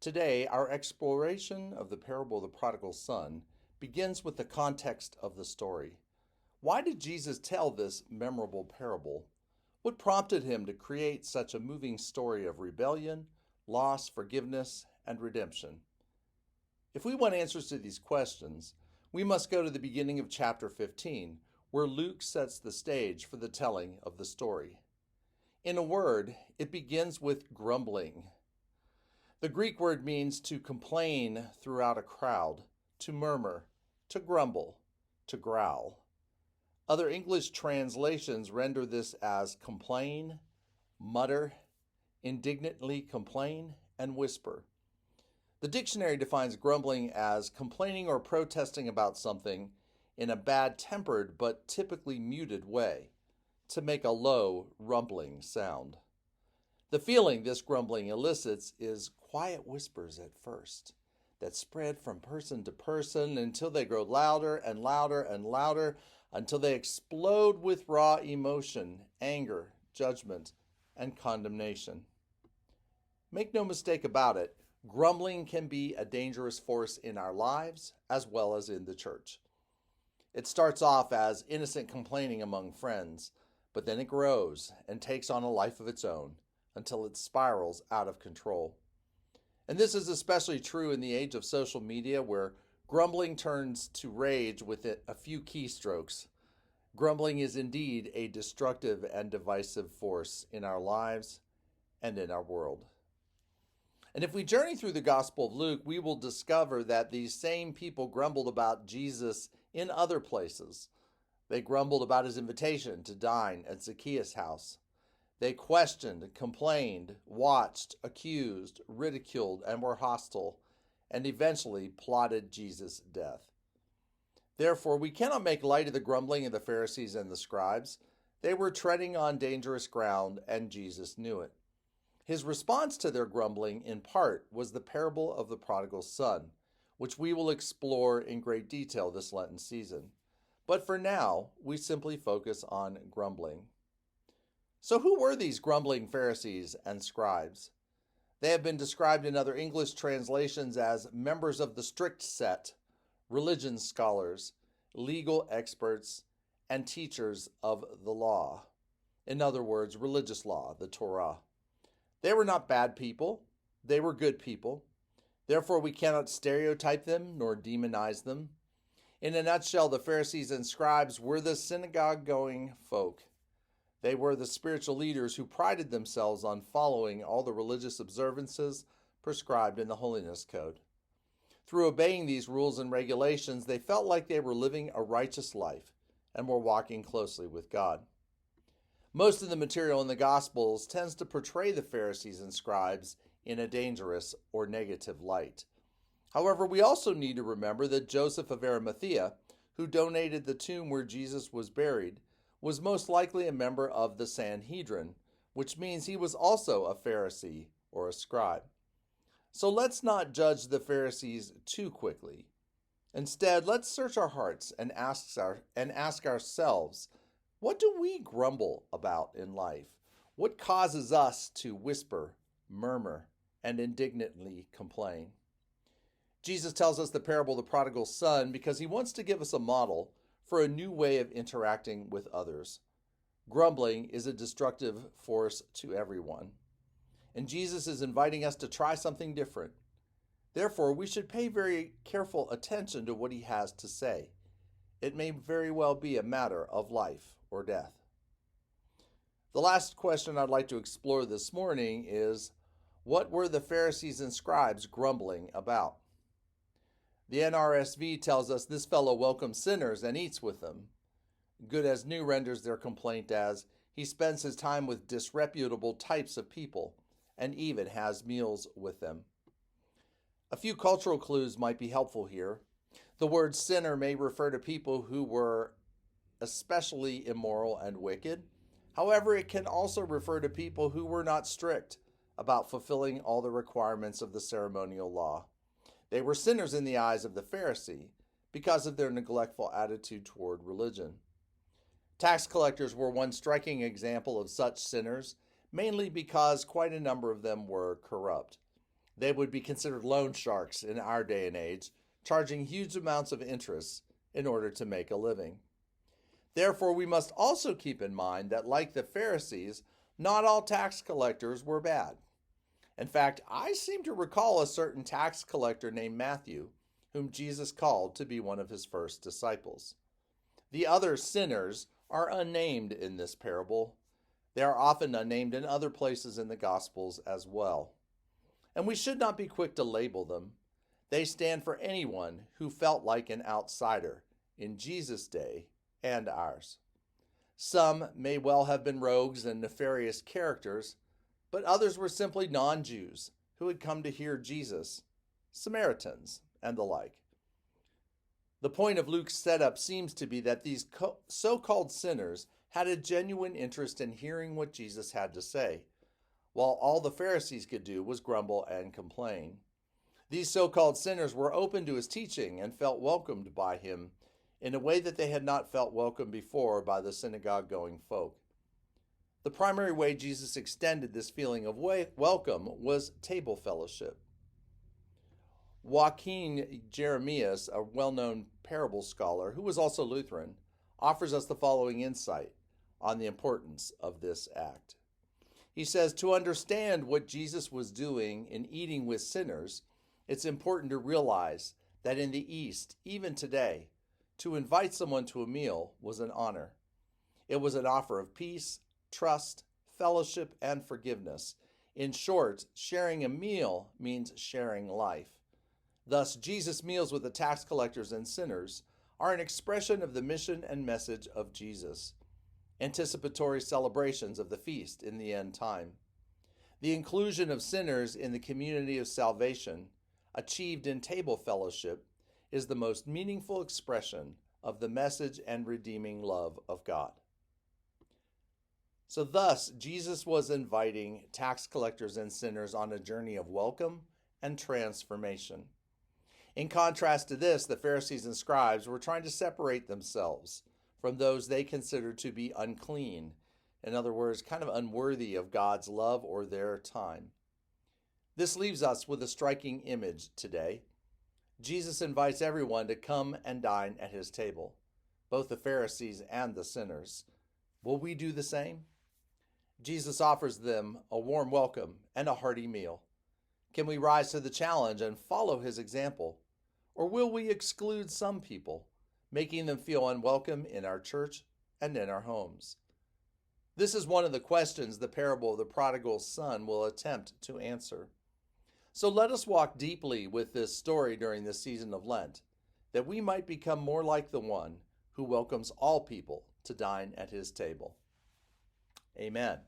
Today, our exploration of the parable of the prodigal son begins with the context of the story. Why did Jesus tell this memorable parable? What prompted him to create such a moving story of rebellion, loss, forgiveness, and redemption? If we want answers to these questions, we must go to the beginning of chapter 15, where Luke sets the stage for the telling of the story. In a word, it begins with grumbling. The Greek word means to complain throughout a crowd, to murmur, to grumble, to growl. Other English translations render this as complain, mutter, indignantly complain, and whisper. The dictionary defines grumbling as complaining or protesting about something in a bad-tempered but typically muted way, to make a low, rumbling sound. The feeling this grumbling elicits is quiet whispers at first that spread from person to person until they grow louder and louder and louder until they explode with raw emotion, anger, judgment, and condemnation. Make no mistake about it, grumbling can be a dangerous force in our lives as well as in the church. It starts off as innocent complaining among friends, but then it grows and takes on a life of its own until it spirals out of control. And this is especially true in the age of social media, where grumbling turns to rage with a few keystrokes. Grumbling is indeed a destructive and divisive force in our lives and in our world. And if we journey through the Gospel of Luke, we will discover that these same people grumbled about Jesus in other places. They grumbled about his invitation to dine at Zacchaeus' house. They questioned, complained, watched, accused, ridiculed, and were hostile, and eventually plotted Jesus' death. Therefore, we cannot make light of the grumbling of the Pharisees and the scribes. They were treading on dangerous ground, and Jesus knew it. His response to their grumbling, in part, was the parable of the prodigal son, which we will explore in great detail this Lenten season. But for now, we simply focus on grumbling. So who were these grumbling Pharisees and scribes? They have been described in other English translations as members of the strict set, religion scholars, legal experts, and teachers of the law. In other words, religious law, the Torah. They were not bad people. They were good people. Therefore, we cannot stereotype them nor demonize them. In a nutshell, the Pharisees and scribes were the synagogue-going folk. They were the spiritual leaders who prided themselves on following all the religious observances prescribed in the Holiness Code. Through obeying these rules and regulations, they felt like they were living a righteous life and were walking closely with God. Most of the material in the Gospels tends to portray the Pharisees and scribes in a dangerous or negative light. However, we also need to remember that Joseph of Arimathea, who donated the tomb where Jesus was buried, was most likely a member of the Sanhedrin, which means he was also a Pharisee or a scribe. So let's not judge the Pharisees too quickly. Instead, let's search our hearts and ask ourselves, what do we grumble about in life? What causes us to whisper, murmur, and indignantly complain? Jesus tells us the parable of the prodigal son because he wants to give us a model for a new way of interacting with others. Grumbling is a destructive force to everyone, and Jesus is inviting us to try something different. Therefore, we should pay very careful attention to what he has to say. It may very well be a matter of life or death. The last question I'd like to explore this morning is, what were the Pharisees and scribes grumbling about? The NRSV tells us this fellow welcomes sinners and eats with them. Good as New renders their complaint as, he spends his time with disreputable types of people and even has meals with them. A few cultural clues might be helpful here. The word sinner may refer to people who were especially immoral and wicked. However, it can also refer to people who were not strict about fulfilling all the requirements of the ceremonial law. They were sinners in the eyes of the Pharisee because of their neglectful attitude toward religion. Tax collectors were one striking example of such sinners, mainly because quite a number of them were corrupt. They would be considered loan sharks in our day and age, charging huge amounts of interest in order to make a living. Therefore, we must also keep in mind that, like the Pharisees, not all tax collectors were bad. In fact, I seem to recall a certain tax collector named Matthew, whom Jesus called to be one of his first disciples. The other sinners are unnamed in this parable. They are often unnamed in other places in the Gospels as well. And we should not be quick to label them. They stand for anyone who felt like an outsider in Jesus' day and ours. Some may well have been rogues and nefarious characters, but others were simply non-Jews who had come to hear Jesus, Samaritans, and the like. The point of Luke's setup seems to be that these so-called sinners had a genuine interest in hearing what Jesus had to say, while all the Pharisees could do was grumble and complain. These so-called sinners were open to his teaching and felt welcomed by him in a way that they had not felt welcomed before by the synagogue-going folk. The primary way Jesus extended this feeling of welcome was table fellowship. Joaquin Jeremias, a well-known parable scholar who was also Lutheran, offers us the following insight on the importance of this act. He says, to understand what Jesus was doing in eating with sinners, it's important to realize that in the East, even today, to invite someone to a meal was an honor. It was an offer of peace, trust, fellowship, and forgiveness. In short, sharing a meal means sharing life. Thus, Jesus' meals with the tax collectors and sinners are an expression of the mission and message of Jesus, anticipatory celebrations of the feast in the end time. The inclusion of sinners in the community of salvation, achieved in table fellowship, is the most meaningful expression of the message and redeeming love of God. So thus, Jesus was inviting tax collectors and sinners on a journey of welcome and transformation. In contrast to this, the Pharisees and scribes were trying to separate themselves from those they considered to be unclean, in other words, kind of unworthy of God's love or their time. This leaves us with a striking image today. Jesus invites everyone to come and dine at his table, both the Pharisees and the sinners. Will we do the same? Jesus offers them a warm welcome and a hearty meal. Can we rise to the challenge and follow his example? Or will we exclude some people, making them feel unwelcome in our church and in our homes? This is one of the questions the parable of the prodigal son will attempt to answer. So let us walk deeply with this story during this season of Lent, that we might become more like the one who welcomes all people to dine at his table. Amen.